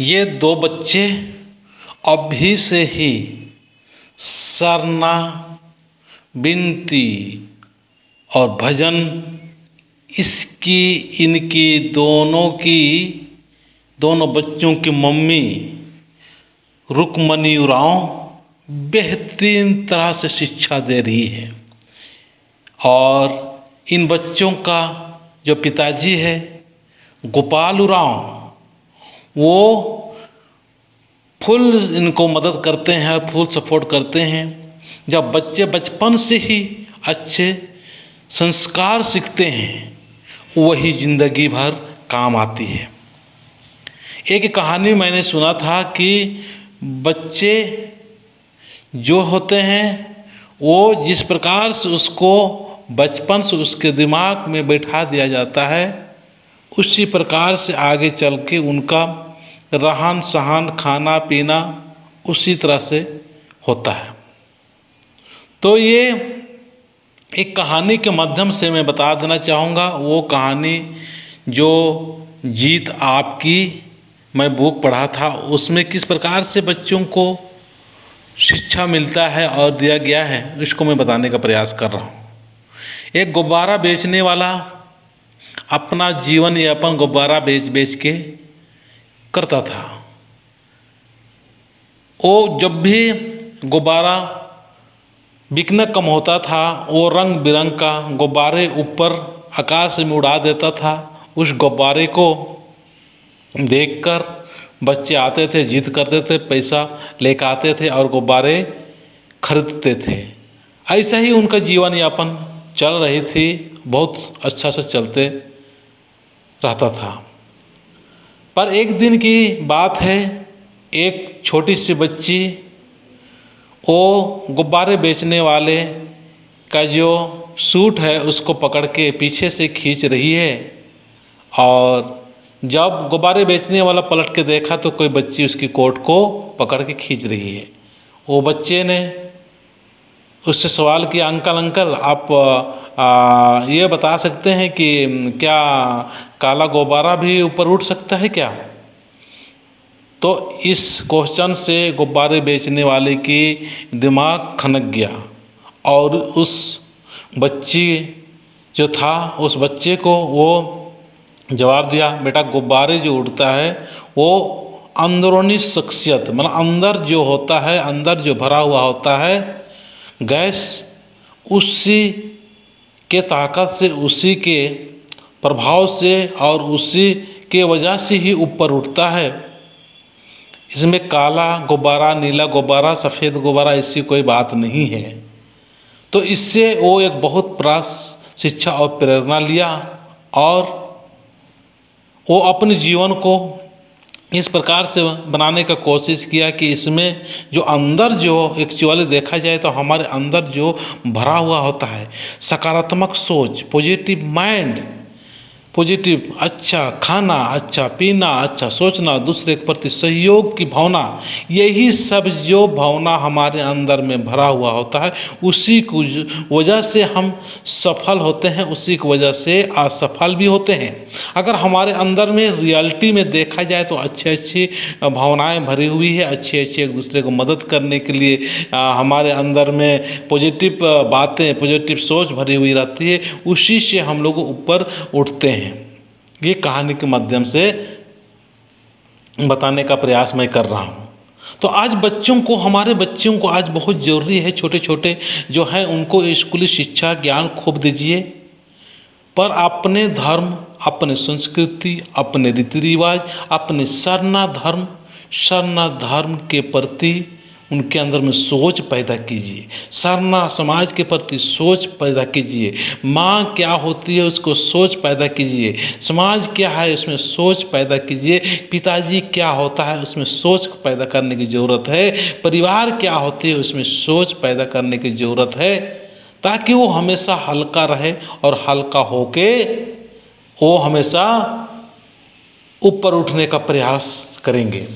ये दो बच्चे अभी से ही सरना, बिनती और भजन इनकी दोनों बच्चों की मम्मी रुक्मणी उरांव बेहतरीन तरह से शिक्षा दे रही है। और इन बच्चों का जो पिताजी है गोपाल उरांव, वो फुल इनको मदद करते हैं और फुल सपोर्ट करते हैं। जब बच्चे बचपन से ही अच्छे संस्कार सीखते हैं, वही ज़िंदगी भर काम आती है। एक कहानी मैंने सुना था कि बच्चे जो होते हैं वो जिस प्रकार से उसको बचपन से उसके दिमाग में बैठा दिया जाता है, उसी प्रकार से आगे चल के उनका रहन सहन खाना पीना उसी तरह से होता है। तो ये एक कहानी के माध्यम से मैं बता देना चाहूँगा। वो कहानी जो जीत आपकी मैं बुक पढ़ा था, उसमें किस प्रकार से बच्चों को शिक्षा मिलता है और दिया गया है, इसको मैं बताने का प्रयास कर रहा हूँ। एक गुब्बारा बेचने वाला अपना जीवन यापन गुब्बारा बेच के करता था। वो जब भी गुब्बारा बिकना कम होता था, वो रंग बिरंग का गुब्बारे ऊपर आकाश में उड़ा देता था। उस गुब्बारे को देखकर बच्चे आते थे, जिद करते थे, पैसा लेकर आते थे और गुब्बारे खरीदते थे। ऐसा ही उनका जीवन यापन चल रही थी, बहुत अच्छा से चलते रहता था। पर एक दिन की बात है, एक छोटी सी बच्ची वो गुब्बारे बेचने वाले का जो सूट है उसको पकड़ के पीछे से खींच रही है। और जब गुब्बारे बेचने वाला पलट के देखा तो कोई बच्ची उसकी कोट को पकड़ के खींच रही है। वो बच्चे ने उससे सवाल किया, अंकल आप ये बता सकते हैं कि क्या काला गुब्बारा भी ऊपर उठ सकता है क्या? तो इस क्वेश्चन से गुब्बारे बेचने वाले की दिमाग खनक गया और उस बच्ची जो था, उस बच्चे को वो जवाब दिया, बेटा गुब्बारे जो उड़ता है वो अंदरूनी शख्सियत, मतलब अंदर जो होता है, अंदर जो भरा हुआ होता है गैस, उसी के ताकत से, उसी के प्रभाव से और उसी के वजह से ही ऊपर उठता है। इसमें काला गुब्बारा, नीला गुब्बारा, सफ़ेद गुब्बारा ऐसी कोई बात नहीं है। तो इससे वो एक बहुत बड़ा शिक्षा और प्रेरणा लिया और वो अपने जीवन को इस प्रकार से बनाने का कोशिश किया कि इसमें जो अंदर जो एक्चुअली देखा जाए तो हमारे अंदर जो भरा हुआ होता है सकारात्मक सोच, पॉजिटिव माइंड, पॉजिटिव अच्छा खाना, अच्छा पीना, अच्छा सोचना, दूसरे के प्रति सहयोग की भावना, यही सब जो भावना हमारे अंदर में भरा हुआ होता है, उसी की वजह से हम सफल होते हैं, उसी की वजह से असफल भी होते हैं। अगर हमारे अंदर में रियलिटी में देखा जाए तो अच्छी अच्छी भावनाएं भरी हुई है, अच्छी अच्छी एक दूसरे को मदद करने के लिए हमारे अंदर में पॉजिटिव बातें, पॉजिटिव सोच भरी हुई रहती है, उसी से हम लोग ऊपर उठते हैं। ये कहानी के माध्यम से बताने का प्रयास मैं कर रहा हूँ। तो आज बच्चों को, हमारे बच्चों को आज बहुत ज़रूरी है, छोटे छोटे जो हैं उनको स्कूली शिक्षा ज्ञान खूब दीजिए, पर अपने धर्म, अपने संस्कृति, अपने रीति रिवाज, अपने सरना धर्म के प्रति उनके अंदर में सोच पैदा कीजिए। सरना समाज के प्रति सोच पैदा कीजिए। माँ क्या होती है उसको सोच पैदा कीजिए। समाज क्या है उसमें सोच पैदा कीजिए। पिताजी क्या होता है उसमें सोच पैदा करने की ज़रूरत है। परिवार क्या होती है उसमें सोच पैदा करने की ज़रूरत है, ताकि वो हमेशा हल्का रहे और हल्का होके वो हमेशा ऊपर उठने का प्रयास करेंगे।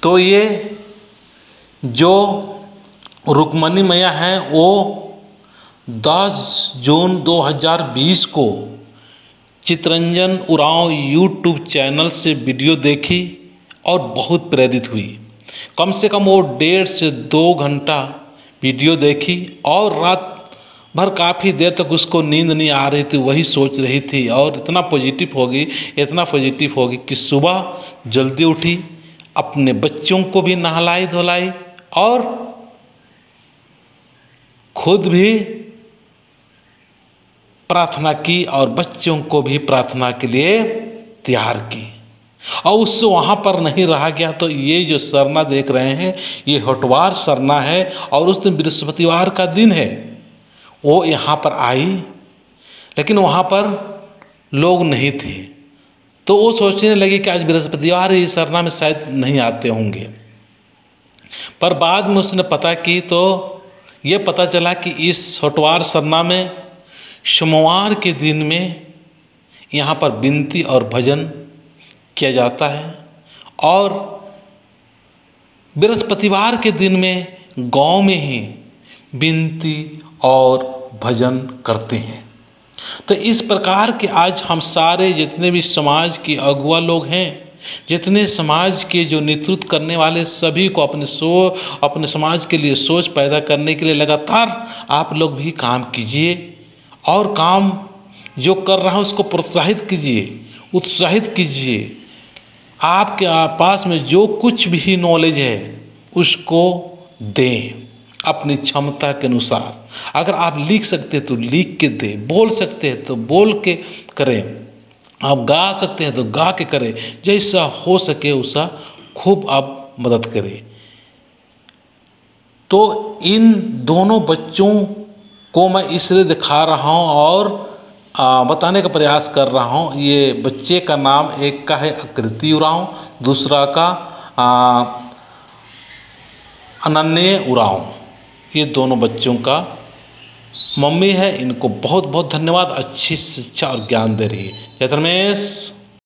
तो ये जो रुक्मणी मैया हैं वो 10 जून 2020 को चितरंजन उरांव यूट्यूब चैनल से वीडियो देखी और बहुत प्रेरित हुई। कम से कम वो 1.5 से 2 घंटा वीडियो देखी और रात भर काफ़ी देर तक उसको नींद नहीं आ रही थी, वही सोच रही थी और इतना पॉजिटिव होगी कि सुबह जल्दी उठी, अपने बच्चों को भी नहलाई धुलाई और खुद भी प्रार्थना की और बच्चों को भी प्रार्थना के लिए तैयार की। और उससे वहाँ पर नहीं रहा गया। तो ये जो सरना देख रहे हैं ये होटवार सरना है और उस दिन बृहस्पतिवार का दिन है। वो यहाँ पर आई लेकिन वहाँ पर लोग नहीं थे, तो वो सोचने लगी कि आज बृहस्पतिवार है, इस सरना में शायद नहीं आते होंगे। पर बाद में उसने पता की तो ये पता चला कि इस होटवार सरना में सोमवार के दिन में यहाँ पर विनती और भजन किया जाता है और बृहस्पतिवार के दिन में गांव में ही विनती और भजन करते हैं। तो इस प्रकार के आज हम सारे जितने भी समाज के अगुआ लोग हैं, जितने समाज के जो नेतृत्व करने वाले, सभी को अपने समाज के लिए सोच पैदा करने के लिए लगातार आप लोग भी काम कीजिए और काम जो कर रहा है उसको प्रोत्साहित कीजिए, उत्साहित कीजिए। आपके पास में जो कुछ भी नॉलेज है उसको दें अपनी क्षमता के अनुसार। अगर आप लिख सकते हैं तो लिख के दें, बोल सकते हैं तो बोल के करें, आप गा सकते हैं तो गा के करें, जैसा हो सके उसका खूब आप मदद करें। तो इन दोनों बच्चों को मैं इसलिए दिखा रहा हूँ और बताने का प्रयास कर रहा हूँ। ये बच्चे का नाम एक का है आकृति उरांव, दूसरा का अनन्य उरांव। ये दोनों बच्चों का मम्मी है। इनको बहुत बहुत धन्यवाद, अच्छी शिक्षा और ज्ञान दे रही है। जय धर्मेश।